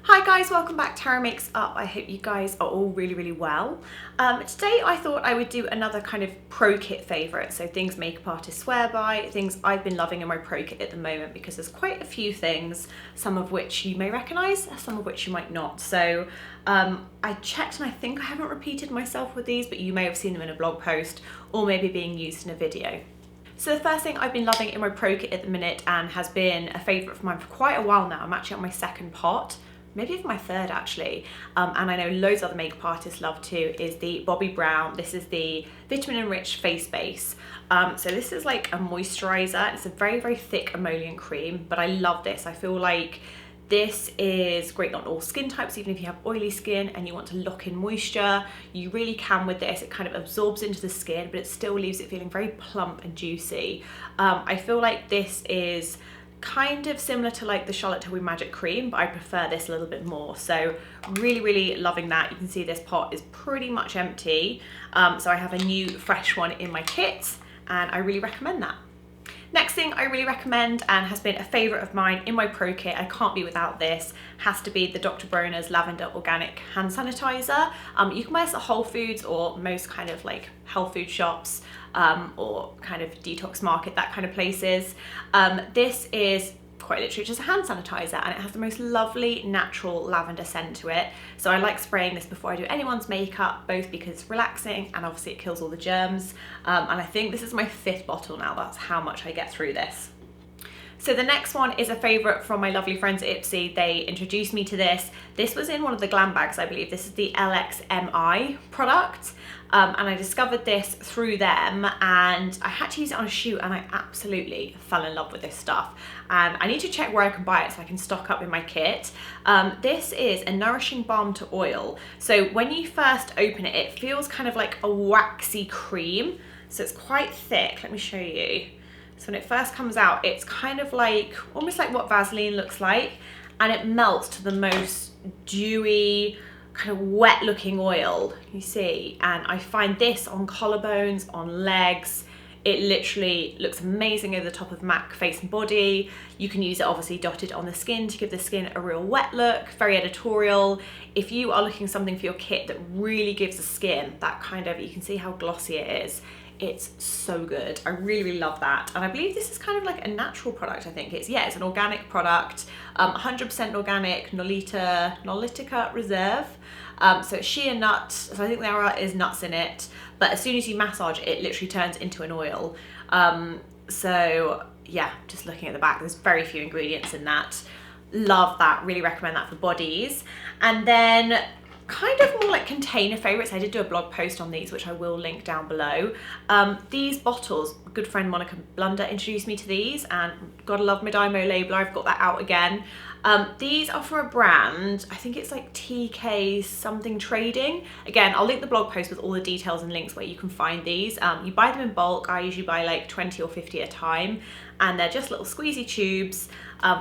Hi guys, welcome back to Harry Makes Up. I hope you guys are all really well. Today I thought I would do another kind of pro kit favourite, so things makeup artists swear by, things I've been loving in my pro kit at the moment, because there's quite a few things, some of which you may recognise, some of which you might not. So I checked and I think I haven't repeated myself with these, but you may have seen them in a blog post or maybe being used in a video. So the first thing I've been loving in my pro kit at the minute, and has been a favourite of mine for quite a while now, I'm actually on my second pot, maybe even my third actually, and I know loads of other makeup artists love too, is the Bobbi Brown. This is the vitamin enriched face base. So this is like a moisturiser. It's a very thick emollient cream, but I love this. I feel like this is great on all skin types. Even if you have oily skin and you want to lock in moisture, you really can with this. It kind of absorbs into the skin, but it still leaves it feeling very plump and juicy. I feel like this is kind of similar to like the Charlotte Tilbury Magic Cream, but I prefer this a little bit more. So really loving that. You can see this pot is pretty much empty. So I have a new fresh one in my kit and I really recommend that. Next thing I really recommend, and has been a favourite of mine in my pro kit, I can't be without this, has to be the Dr. Bronners Lavender Organic Hand Sanitizer. You can buy this at Whole Foods or most kind of like health food shops, or kind of detox market, that kind of places. This is quite literally just a hand sanitizer, and it has the most lovely natural lavender scent to it. So I like spraying this before I do anyone's makeup, both because it's relaxing and obviously it kills all the germs. And I think this is my 5th bottle now. That's how much I get through this. So the next one is a favourite from my lovely friends at Ipsy. They introduced me to this. This was in one of the glam bags, I believe. This is the LXMI product. And I discovered this through them, and I had to use it on a shoot, and I absolutely fell in love with this stuff. And I need to check where I can buy it so I can stock up in my kit. This is a nourishing balm to oil. So when you first open it, it feels kind of like a waxy cream. So it's quite thick. Let me show you. So when it first comes out, it's kind of like, almost like what Vaseline looks like, and it melts to the most dewy, kind of wet looking oil, you see. And I find this on collarbones, on legs. It literally looks amazing over the top of MAC face and body. You can use it obviously dotted on the skin to give the skin a real wet look, very editorial. If you are looking for something for your kit that really gives the skin that kind of, you can see how glossy it is. It's so good. I really love that. And I believe this is kind of like a natural product, I think. It's an organic product, 100% organic, Nolitica Reserve. So it's shea nut, so I think there is nuts in it, but as soon as you massage it, it literally turns into an oil. So yeah, just looking at the back, there's very few ingredients in that. Love that, really recommend that for bodies. And then kind of more like container favourites, I did do a blog post on these, which I will link down below. These bottles, good friend Monica Blunder introduced me to these, and gotta love my Dymo labeler, I've got that out again. These are from a brand, I think it's like TK something trading. Again, I'll link the blog post with all the details and links where you can find these. You buy them in bulk. I usually buy like 20 or 50 at a time, and they're just little squeezy tubes.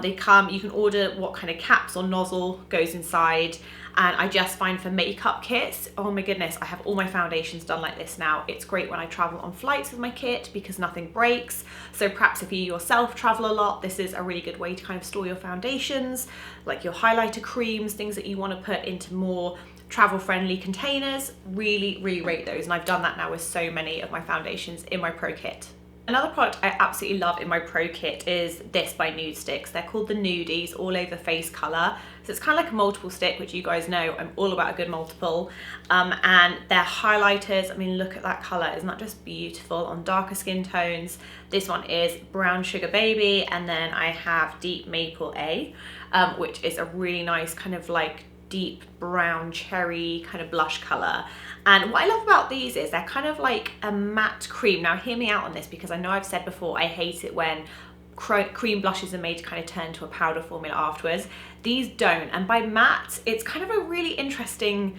They come, you can order what kind of caps or nozzle goes inside. And I just find for makeup kits, oh my goodness, I have all my foundations done like this now. It's great when I travel on flights with my kit because nothing breaks. So perhaps if you yourself travel a lot, this is a really good way to kind of store your foundations, like your highlighter creams, things that you want to put into more travel-friendly containers. Really rate those, and I've done that now with so many of my foundations in my pro kit. Another product I absolutely love in my pro kit is this by Nude Sticks. They're called the Nudies, all over face colour. So it's kind of like a multiple stick, which you guys know I'm all about a good multiple. And they're highlighters. I mean, look at that colour. Isn't that just beautiful on darker skin tones? This one is Brown Sugar Baby, and then I have Deep Maple A, which is a really nice kind of like deep brown cherry kind of blush colour. And what I love about these is they're kind of like a matte cream. Now hear me out on this, because I know I've said before I hate it when cream blushes are made to kind of turn to a powder formula afterwards. These don't, and by matte it's kind of a really interesting,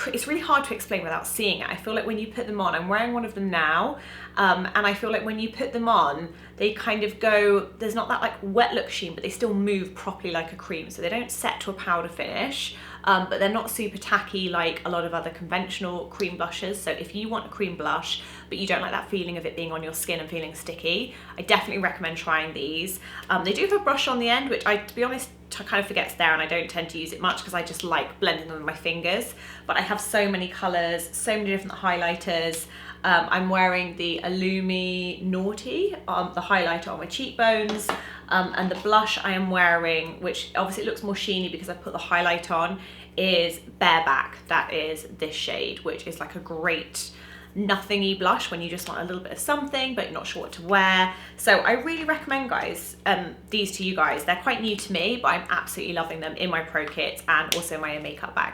it's really hard to explain without seeing it. I feel like when you put them on, I'm wearing one of them now, and I feel like when you put them on, they kind of go, there's not that like wet look sheen, but they still move properly like a cream. So they don't set to a powder finish, but they're not super tacky like a lot of other conventional cream blushes. So if you want a cream blush, but you don't like that feeling of it being on your skin and feeling sticky, I definitely recommend trying these. They do have a brush on the end, which I, to be honest, kind of forget it's there, and I don't tend to use it much because I just like blending them with my fingers. But I have so many colours, so many different highlighters. I'm wearing the Illumi Naughty, the highlighter on my cheekbones, and the blush I am wearing, which obviously it looks more sheeny because I put the highlight on, is Bareback. That is this shade, which is like a great nothingy blush when you just want a little bit of something but you're not sure what to wear. So I really recommend, guys, these to you guys. They're quite new to me, but I'm absolutely loving them in my pro kit and also my makeup bag.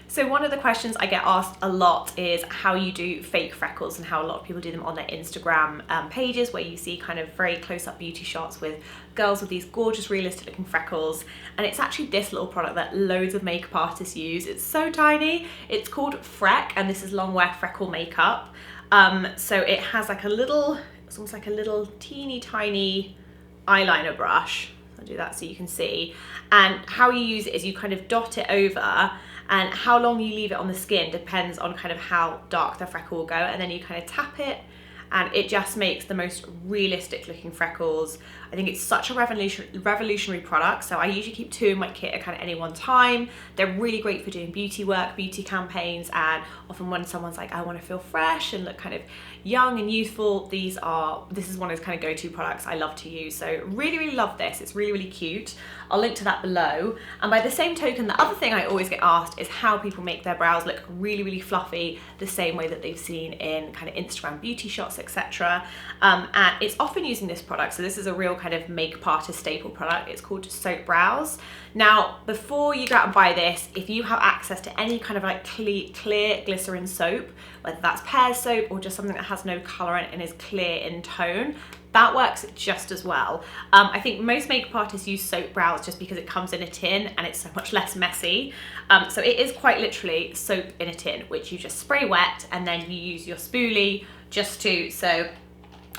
So one of the questions I get asked a lot is how you do fake freckles and how a lot of people do them on their Instagram pages, where you see kind of very close-up beauty shots with girls with these gorgeous realistic looking freckles. And it's actually this little product that loads of makeup artists use. It's so tiny. It's called Freck, and this is long wear freckle makeup. So it has like a little, it's almost like a little teeny tiny eyeliner brush. I'll do that so you can see. And how you use it is you kind of dot it over, and how long you leave it on the skin depends on kind of how dark the freckle will go, and then you kind of tap it and it just makes the most realistic looking freckles. I think it's such a revolutionary product. So I usually keep 2 in my kit at kind of any one time. They're really great for doing beauty work, beauty campaigns, and often when someone's like, I want to feel fresh and look kind of young and youthful, this is one of those kind of go-to products I love to use. So really love this. It's really cute. I'll link to that below. And by the same token, the other thing I always get asked is how people make their brows look really fluffy, the same way that they've seen in kind of Instagram beauty shots, etc. And it's often using this product. So this is a real kind of makeup artist staple product. It's called Soap Brows. Now, before you go out and buy this, if you have access to any kind of like clear glycerin soap, whether that's pear soap or just something that has no color in it and is clear in tone, that works just as well. I think most makeup artists use Soap Brows just because it comes in a tin and it's so much less messy. So it is quite literally soap in a tin, which you just spray wet and then you use your spoolie just to, so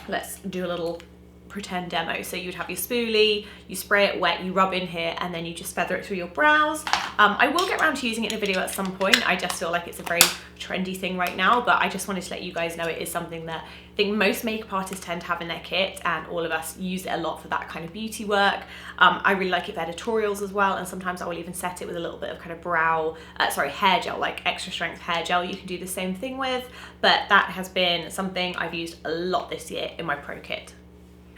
let's do a little pretend demo. So you'd have your spoolie, you spray it wet, you rub in here, and then you just feather it through your brows. I will get around to using it in a video at some point. I just feel like it's a very trendy thing right now, but I just wanted to let you guys know it is something that I think most makeup artists tend to have in their kit, and all of us use it a lot for that kind of beauty work. I really like it for editorials as well, and sometimes I will even set it with a little bit of kind of hair gel, like extra strength hair gel you can do the same thing with, but that has been something I've used a lot this year in my pro kit.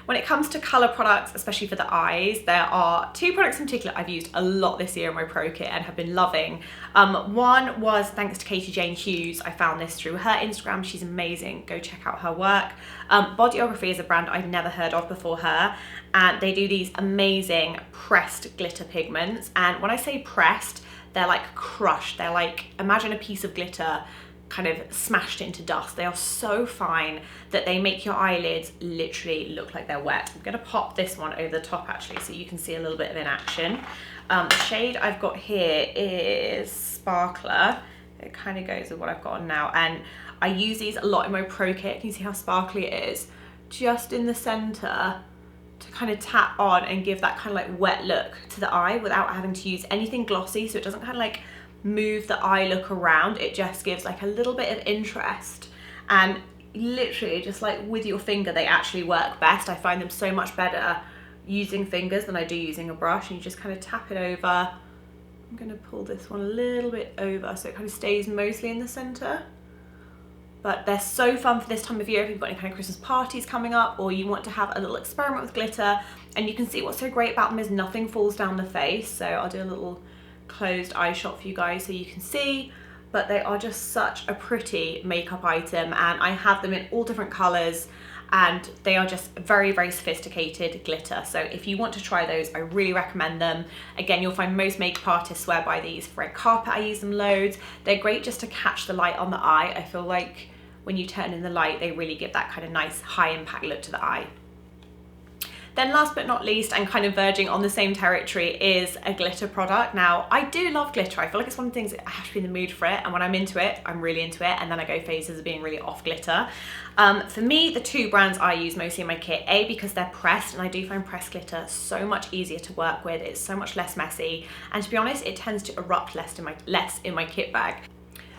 When it comes to colour products, especially for the eyes, there are 2 products in particular I've used a lot this year in my pro kit and have been loving. One was thanks to Katie Jane Hughes. I found this through her Instagram. She's amazing. Go check out her work. Bodyography is a brand I've never heard of before her, and they do these amazing pressed glitter pigments. And when I say pressed, they're like crushed. They're like, imagine a piece of glitter kind of smashed into dust. They are so fine that they make your eyelids literally look like they're wet. I'm gonna pop this one over the top actually so you can see a little bit of in action. The shade I've got here is Sparkler. It kind of goes with what I've got on now, and I use these a lot in my pro kit. Can you see how sparkly it is? Just in the center to kind of tap on and give that kind of like wet look to the eye without having to use anything glossy, so it doesn't kind of like move the eye look around. It just gives like a little bit of interest, and literally just like with your finger they actually work best. I find them so much better using fingers than I do using a brush, and you just kind of tap it over. I'm going to pull this one a little bit over so it kind of stays mostly in the center. But they're so fun for this time of year if you've got any kind of Christmas parties coming up, or you want to have a little experiment with glitter. And you can see what's so great about them is nothing falls down the face. So I'll do a little closed eye shot for you guys so you can see, but they are just such a pretty makeup item, and I have them in all different colors, and they are just very sophisticated glitter. So if you want to try those, I really recommend them. Again, you'll find most makeup artists swear by these. For red carpet I use them loads. They're great just to catch the light on the eye. I feel like when you turn in the light they really give that kind of nice high impact look to the eye. Then last but not least, and kind of verging on the same territory, is a glitter product. Now, I do love glitter. I feel like it's one of the things that I have to be in the mood for it, and when I'm into it, I'm really into it, and then I go phases of being really off glitter. For me, the 2 brands I use mostly in my kit, A, because they're pressed, and I do find pressed glitter so much easier to work with. It's so much less messy, and to be honest, it tends to erupt less in my kit bag.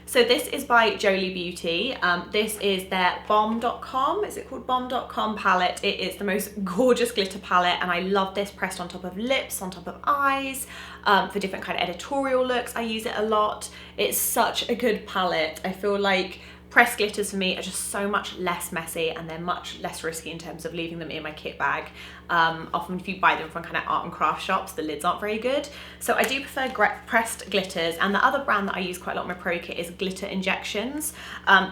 So this is by Jolie Beauty. This is their bomb.com, is it called bomb.com palette? It is the most gorgeous glitter palette, and I love this pressed on top of lips, on top of eyes, for different kind of editorial looks. I use it a lot. It's such a good palette. I feel like pressed glitters for me are just so much less messy, and they're much less risky in terms of leaving them in my kit bag. Often if you buy them from kind of art and craft shops, the lids aren't very good. So I do prefer pressed glitters, and the other brand that I use quite a lot in my pro kit is Glitter Injections.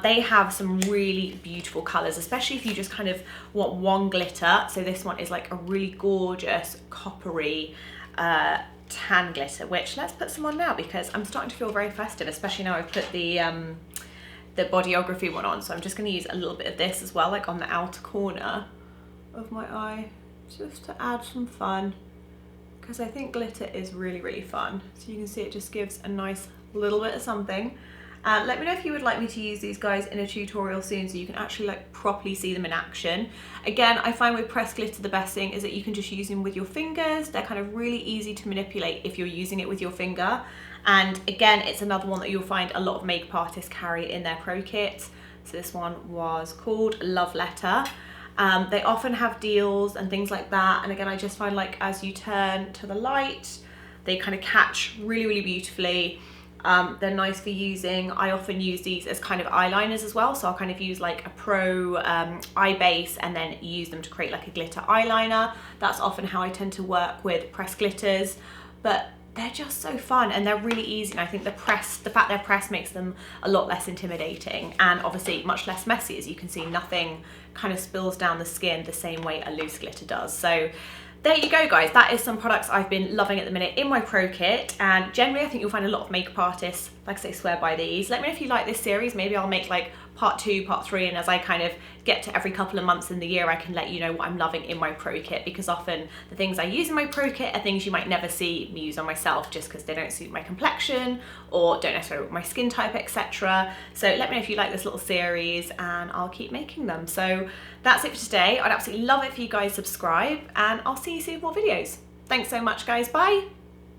They have some really beautiful colours, especially if you just kind of want one glitter. So this one is like a really gorgeous coppery tan glitter, which let's put some on now because I'm starting to feel very festive, especially now I've put the Bodyography one on. So I'm just going to use a little bit of this as well, like on the outer corner of my eye, just to add some fun, because I think glitter is really, really fun. So you can see it just gives a nice little bit of something. Let me know if you would like me to use these guys in a tutorial soon so you can actually like properly see them in action. Again, I find with pressed glitter the best thing is that you can just use them with your fingers. They're kind of really easy to manipulate if you're using it with your finger. And again, it's another one that you'll find a lot of makeup artists carry in their pro kit. So this one was called Love Letter. They often have deals and things like that. And again, I just find like as you turn to the light, they kind of catch really, really beautifully. They're nice for using. I often use these as kind of eyeliners as well. So I'll kind of use like a pro eye base and then use them to create like a glitter eyeliner. That's often how I tend to work with pressed glitters. But they're just so fun and they're really easy, and I think the fact they're pressed makes them a lot less intimidating, and obviously much less messy. As you can see, nothing kind of spills down the skin the same way a loose glitter does. So there you go, guys. That is some products I've been loving at the minute in my pro kit, and generally I think you'll find a lot of makeup artists, like I say, swear by these. Let me know if you like this series. Maybe I'll make like part 2, part 3, and as I kind of get to every couple of months in the year, I can let you know what I'm loving in my pro kit, because often the things I use in my pro kit are things you might never see me use on myself just because they don't suit my complexion or don't necessarily with my skin type, etc. So let me know if you like this little series and I'll keep making them. So that's it for today. I'd absolutely love it if you guys subscribe, and I'll see you soon with more videos. Thanks so much, guys. Bye.